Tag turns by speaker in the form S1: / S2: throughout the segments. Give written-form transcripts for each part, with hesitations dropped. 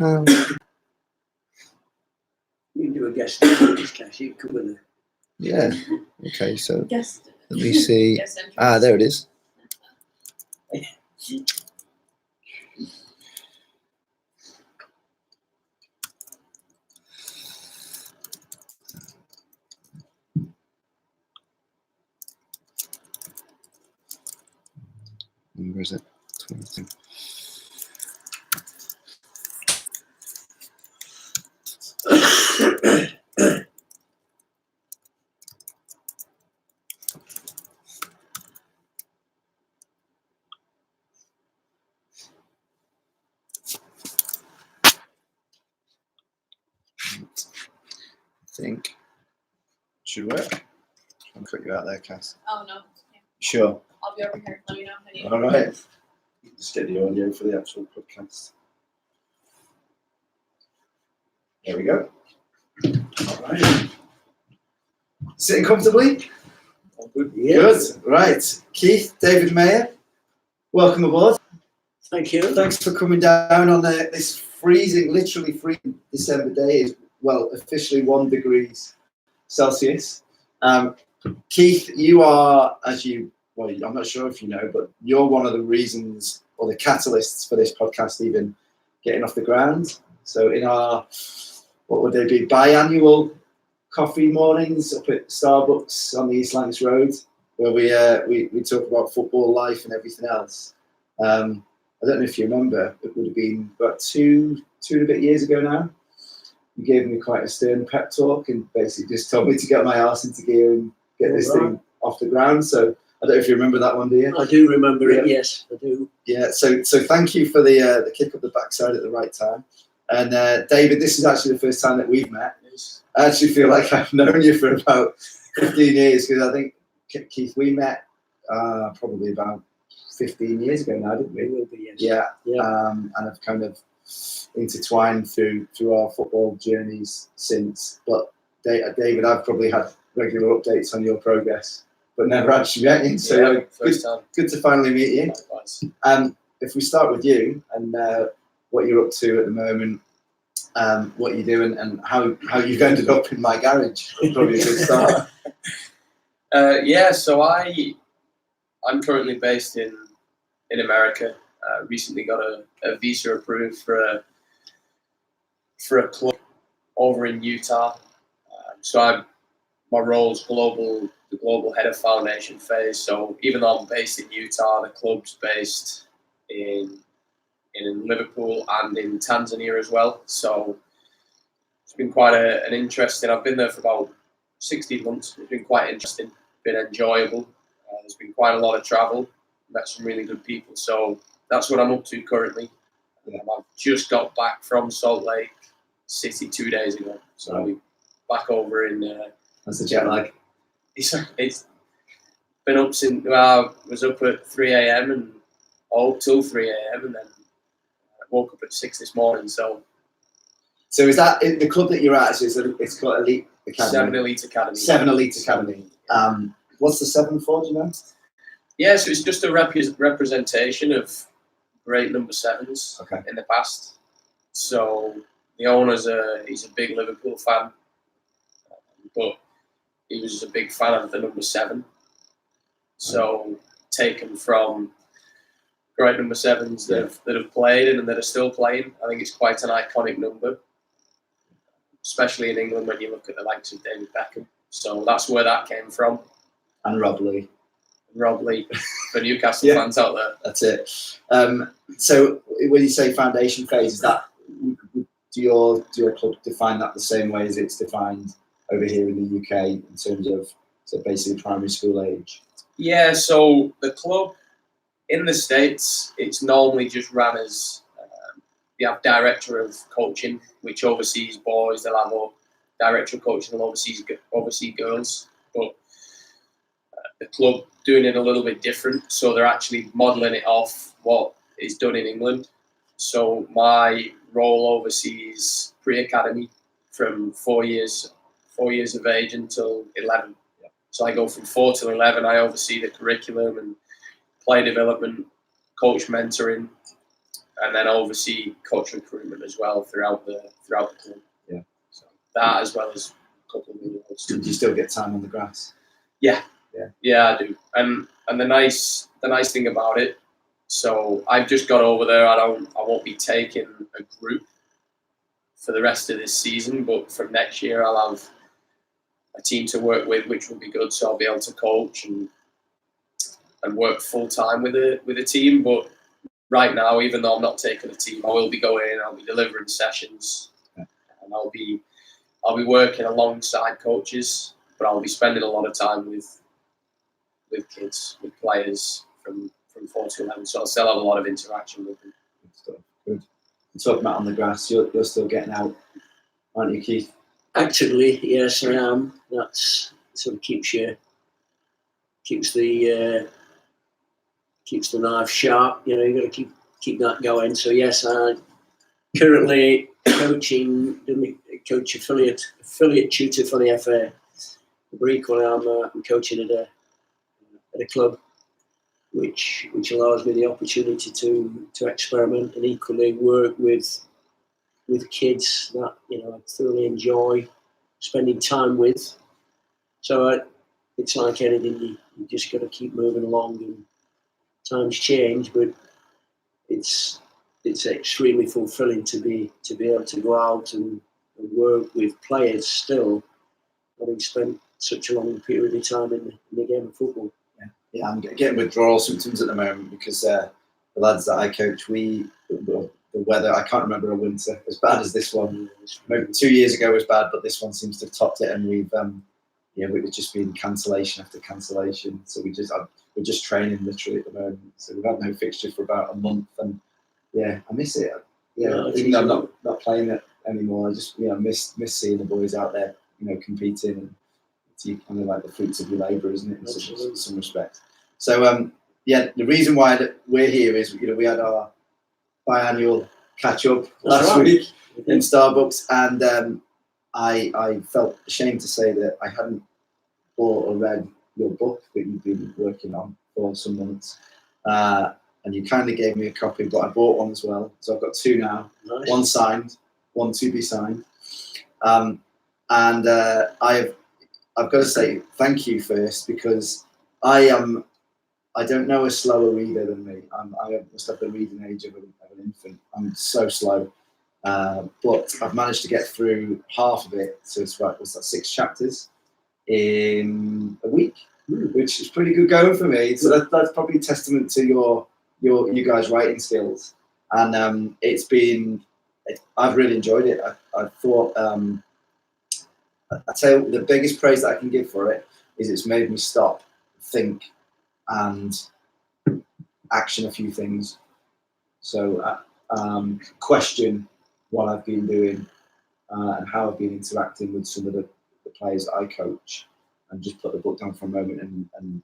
S1: You can do a guest entrance, Cash. You can cover the.
S2: Yeah. Okay, so
S3: Guest.
S2: let me see.
S3: Guest entrance.
S2: There it is. Where is it? 22. I think should work. I'll cut you out there, Cass.
S3: Oh no. Yeah.
S2: Sure.
S3: I'll be over here. Let me know if I need.
S2: All right. Just get the audio for the actual podcast. There we go. All right. Sitting comfortably?
S1: Oh, good.
S2: Good. Right. Keith, David Mayer, welcome aboard.
S1: Thank you.
S2: Thanks for coming down on this freezing, literally freezing December day. Well, officially 1 degrees Celsius. Keith, you are, well, I'm not sure if you know, but you're one of the reasons or the catalysts for this podcast even getting off the ground. So in our, what would they be, biannual coffee mornings up at Starbucks on the East Lancs Road, where we talk about football life and everything else. I don't know if you remember, it would have been about two and a bit years ago now. You gave me quite a stern pep talk and basically just told me to get my arse into gear and get this thing off the ground. So I don't know if you remember that one, do you?
S1: I do remember it, yes, I do.
S2: Yeah, so thank you for the kick up the backside at the right time. And David, this is actually the first time that we've met. I actually feel like I've known you for about 15 years because I think, Keith, we met probably about 15 years ago now, didn't we?
S1: Will be, yes.
S2: Yeah. And I've kind of intertwined through our football journeys since. But David, I've probably had regular updates on your progress, but never actually met you. So good to finally meet you. If we start with you and what you're up to at the moment, what you do and how you've ended up in my garage. Probably a good start.
S4: So I'm currently based in America. Recently got a visa approved for a club over in Utah. My role is the global head of foundation phase. So even though I'm based in Utah, the club's based in Liverpool and in Tanzania as well. So it's been quite an interesting. I've been there for about 16 months. It's been quite interesting, been enjoyable. There's been quite a lot of travel. Met some really good people. So that's what I'm up to currently. I've just got back from Salt Lake City 2 days ago. So I'll be back over in.
S2: That's the jet lag.
S4: It's been up since I was up at 3 a.m. and till 3 a.m. and then I woke up at 6 this morning. So
S2: is that the club that you're at? So it's called Elite Academy.
S4: 7 Elite Academy.
S2: 7 Elite Academy. What's the 7 for? Do you know?
S4: Yeah, so it's just a representation of great number 7s in the past. So the owner's he's a big Liverpool fan, but he was a big fan of the number 7. So taken from great number 7s that have played and that are still playing. I think it's quite an iconic number, especially in England when you look at the likes of David Beckham. So that's where that came from.
S2: And Rob Lee.
S4: For Newcastle fans out there.
S2: That's it. So when you say foundation phase, is that do your club define that the same way as it's defined over here in the UK in terms of basically primary school age? Yeah,
S4: so the club in the States, it's normally just run as you have director of coaching, which oversees boys. They'll have a director of coaching, they'll oversee girls. But the club doing it a little bit different, so they're actually modelling it off what is done in England. So my role oversees pre-academy from 4 years of age until 11. So I go from 4 till 11. I oversee the curriculum and play development, coach mentoring, and then oversee coach recruitment as well throughout the club.
S2: Yeah.
S4: So that, as well as a couple of other roles.
S2: Did you still get time on the grass?
S4: Yeah, I do. And the nice thing about it, so I've just got over there. I won't be taking a group for the rest of this season, but from next year I'll have a team to work with, which will be good. So I'll be able to coach and work full time with a team. But right now, even though I'm not taking a team, I will be going in. I'll be delivering sessions, and I'll be working alongside coaches. But I'll be spending a lot of time with kids, with players from 4 to 11. So I'll still have a lot of interaction with them.
S2: Good stuff. Good. You talking about on the grass, you're still getting out, aren't you, Keith?
S1: Actively, yes, I am. That's sort of keeps the knife sharp. You know, you've got to keep that going. So yes, I'm currently coaching, coach affiliate tutor for the FA. Equally, I'm coaching at a club, which allows me the opportunity to experiment and equally work with kids that I thoroughly enjoy spending time with. So it's like anything, you just got to keep moving along, and times change, but it's extremely fulfilling to be able to go out and work with players still, having spent such a long period of time in the game of football.
S2: Yeah, I'm getting withdrawal symptoms at the moment because the lads that I coach, the weather, I can't remember a winter as bad as this one. Maybe 2 years ago was bad, but this one seems to have topped it, and we've just been cancellation after cancellation. So we're just training literally at the moment. So we've had no fixture for about a month, and I miss it. Even though I'm not playing it anymore, I just miss seeing the boys out there, competing, and it's kind of like the fruits of your labour, isn't it? In some respect. So the reason why we're here is we had our biannual catch up last week in Starbucks, and I felt ashamed to say that I hadn't bought or read your book that you've been working on for some months, and you kindly gave me a copy, but I bought one as well, so I've got 2 now.
S1: Nice.
S2: One signed, one to be signed, and I've got to say thank you first, because I don't know a slower reader than me. I must have the reading age of an infant. I'm so slow, but I've managed to get through half of it. So it's about 6 chapters in a week, which is pretty good going for me. So that's probably a testament to you guys' writing skills, and I've really enjoyed it. I thought I tell you, the biggest praise that I can give for it is it's made me stop, think, and action a few things. So question what I've been doing and how I've been interacting with some of the players that I coach, and just put the book down for a moment and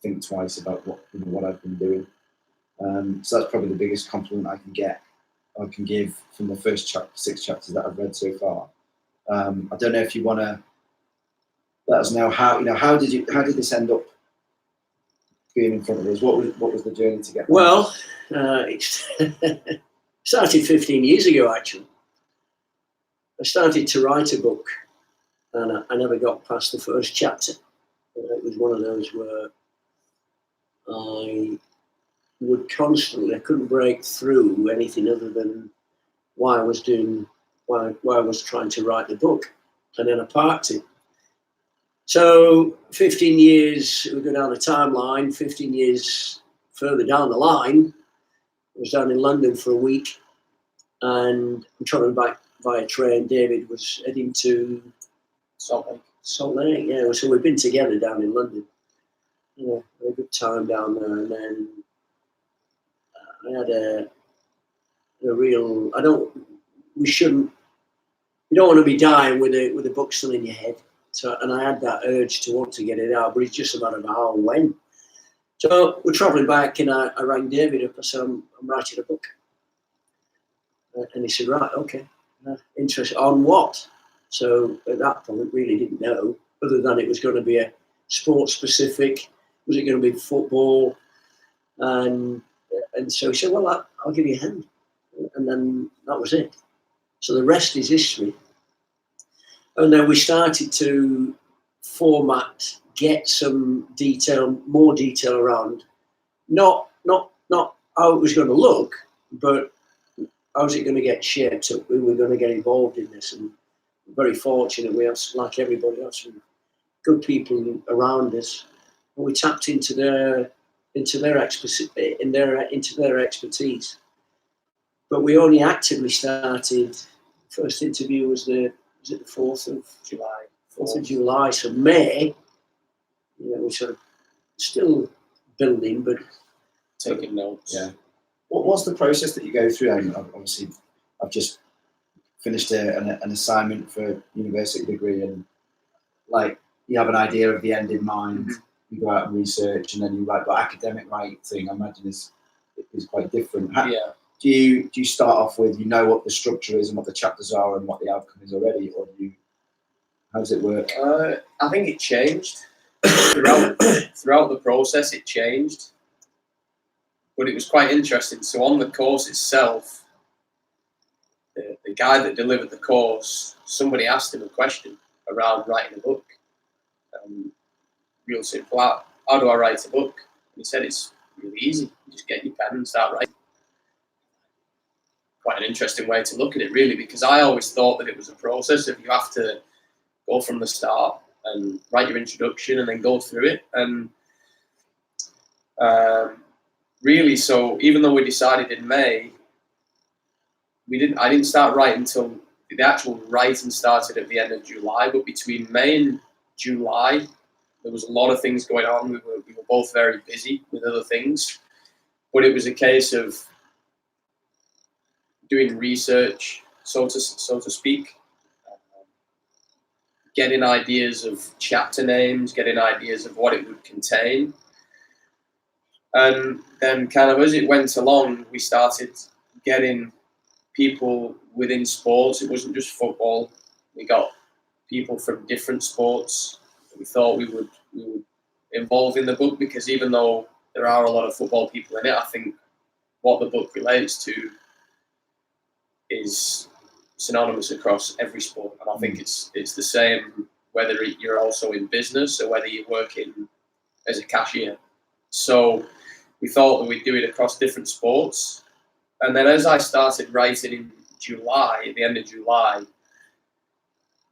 S2: think twice about what I've been doing. So that's probably the biggest compliment I can give from the first 6 chapters that I've read so far. I don't know if you want to let us know how did this end up being in front of us? What was the journey to get there?
S1: Well, it started 15 years ago, actually. I started to write a book, and I never got past the first chapter. It was one of those where I couldn't break through anything other than why I was trying to write the book, and then I parked it. So 15 years, we go down the timeline, 15 years further down the line, I was down in London for a week, and I'm travelling back via train. David was heading to Salt Lake, yeah. So we've been together down in London. Had a good time down there, and then I had a real. You don't want to be dying with a book still in your head. So, and I had that urge to want to get it out, but it's just a matter of how and when. So we're travelling back, and I rang David up. I said, I'm writing a book. And he said, right, okay. Interested on what? So at that point, really didn't know, other than it was going to be a sport specific. Was it going to be football? And so he said, well, I'll give you a hand. and then that was it. So the rest is history. And then we started to format, get some detail, more detail around, not how it was going to look, but how's it going to get shaped up? We were going to get involved in this, and we're very fortunate. We have, like everybody else, some good people around us, and we tapped into their expertise. But we only actively started. First interview was the 4th of
S4: July.
S1: 4th of July. So May, we're sort of still building, but
S4: Taking notes.
S2: Yeah. What's the process that you go through? I mean, obviously, I've just finished an assignment for a university degree, and like you have an idea of the end in mind. You go out and research, and then you write. But academic writing, I imagine, is quite different.
S4: Yeah.
S2: Do you start off with what the structure is and what the chapters are and what the outcome is already, or how does it work?
S4: I think it changed throughout the process. It changed, but it was quite interesting. So on the course itself, the guy that delivered the course, somebody asked him a question around writing a book. Real simple. How do I write a book? And he said it's really easy. You just get your pen and start writing. Quite an interesting way to look at it, really, because I always thought that it was a process of you have to go from the start and write your introduction and then go through it. And really, so even though we decided in May, I didn't start writing until the actual writing started at the end of July. But between May and July, there was a lot of things going on. We were both very busy with other things, but it was a case of doing research, so to speak, getting ideas of chapter names, getting ideas of what it would contain. And then kind of as it went along, we started getting people within sports. It wasn't just football. We got people from different sports that we thought we would involve in the book, because even though there are a lot of football people in it, I think what the book relates to is synonymous across every sport. And I think it's the same whether you're also in business or whether you're working as a cashier. So we thought that we'd do it across different sports. And then as I started writing in July, at the end of July,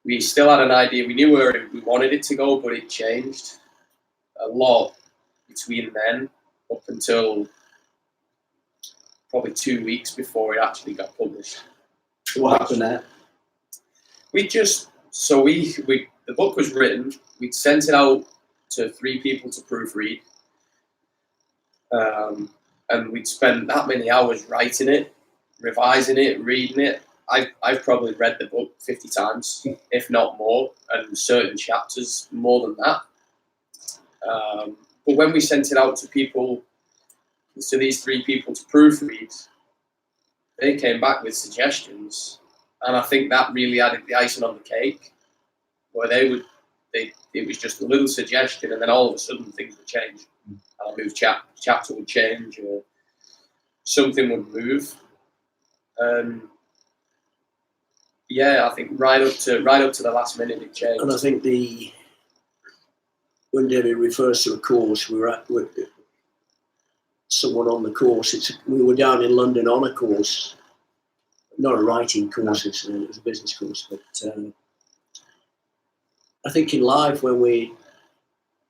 S4: we still had an idea. We knew where we wanted it to go, but it changed a lot between then up until probably 2 weeks before it actually got published.
S2: What happened there?
S4: The book was written. We'd sent it out to 3 people to proofread, and we'd spent that many hours writing it, revising it, reading it. I've probably read the book 50 times, if not more, and certain chapters more than that. But when we sent it out to these 3 people to proofread, they came back with suggestions, and I think that really added the icing on the cake, where it was just a little suggestion, and then all of a sudden things would change. And a move chapter would change, or something would move. Yeah, I think right up to the last minute it changed.
S1: And I think when David refers to a course, with someone on the course. We were down in London on a course, not a writing course. It was a business course. But I think in life, when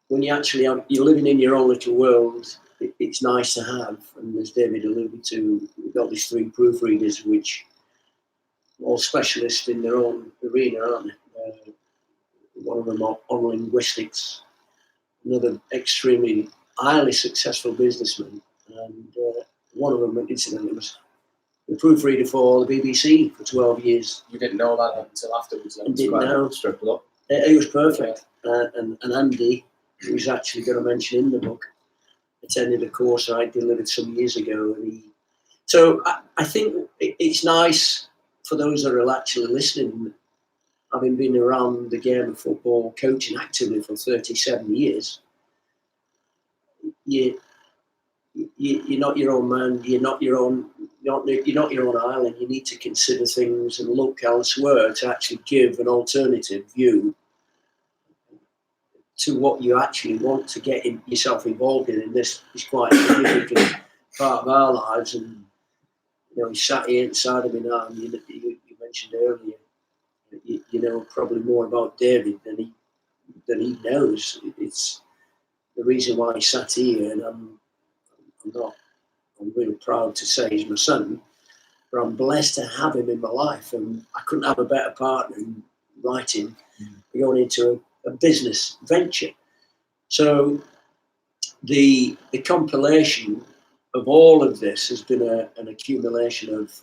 S1: you're living in your own little world, it's nice to have. And as David alluded to, we've got these 3 proofreaders, which are all specialists in their own arena, aren't they? One of them on linguistics, another extremely highly successful businessman, and one of them, incidentally, was the proofreader for the BBC for 12 years.
S4: You didn't know that until afterwards.
S1: And didn't know. He was perfect. And Andy, who's actually going to mention in the book, attended a course I delivered some years ago. So I think it's nice for those that are actually listening, having been around the game of football, coaching actively for 37 years, you're not your own man, you're not your own you're not your own island. You need to consider things and look elsewhere to actually give an alternative view to what you actually want to get yourself involved in. And this is quite a significant part of our lives. And he's sat here inside of me now, and you mentioned earlier, you know probably more about David than he knows. It's the reason why he sat here, and I'm really proud to say he's my son, but I'm blessed to have him in my life, and I couldn't have a better partner in writing, going into a business venture. So the compilation of all of this has been an accumulation of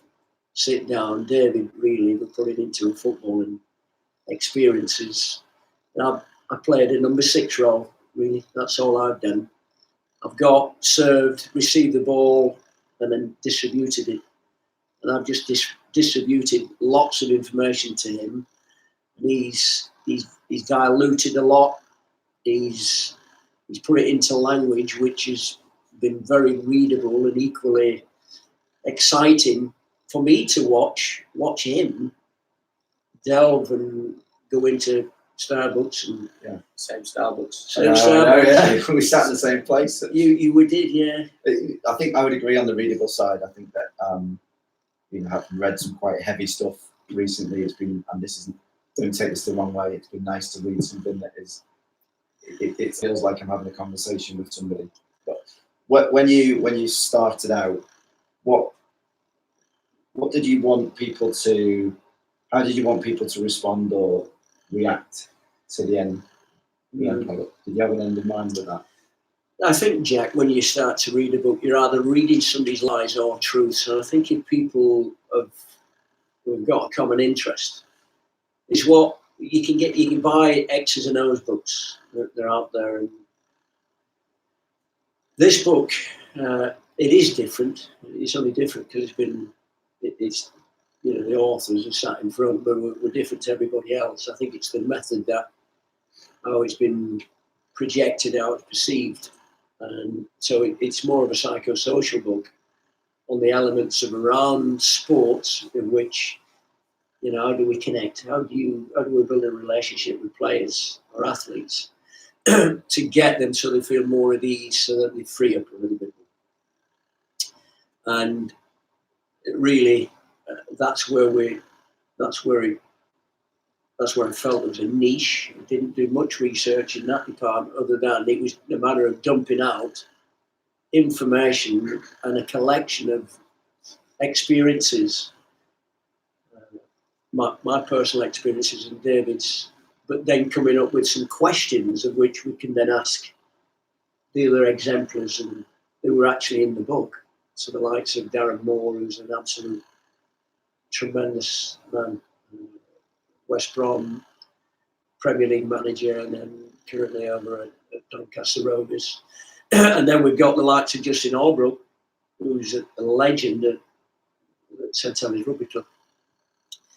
S1: sit down, David really, we put it into a footballing experiences. And I played a number 6 role, really. That's all I've done. I've got, served, received the ball, and then distributed it. And I've just distributed lots of information to him. And he's diluted a lot. He's put it into language which has been very readable and equally exciting for me to watch him delve and go into Starbucks and
S4: Same Starbucks.
S1: Same Starbucks.
S2: Yeah. We sat in the same place.
S1: You did, yeah.
S2: I think I would agree on the readable side. I think that having read some quite heavy stuff recently, it's been, and this isn't, don't take this the wrong way, it's been nice to read something that is, it feels like I'm having a conversation with somebody. But when you started out, what did you want people to, how did you want people to respond or react to the end product? Did you have an end in mind with that?
S1: I think, Jack, when you start to read a book, you're either reading somebody's lies or truths. And I think if people who've got a common interest, is what you can buy X's and O's books. They're out there. And this book, it is different. It's only different because it's the authors are sat in front, but we're different to everybody else. I think it's the method that how it's been projected, how it's perceived. And so it's more of a psychosocial book on the elements of around sports, in which, how do we connect? How do we build a relationship with players or athletes to get them so they feel more at ease, so that they free up a little bit more. And really, that's where I felt there was a niche. I didn't do much research in that department, other than it was a matter of dumping out information and a collection of experiences, my personal experiences and David's, but then coming up with some questions of which we can then ask the other exemplars and who were actually in the book. So the likes of Darren Moore, who's an absolute tremendous man, West Brom Premier League manager, and then currently over at Doncaster Rovers. And then we've got the likes of Justin Albrook, who's a legend at St Helens Rugby Club.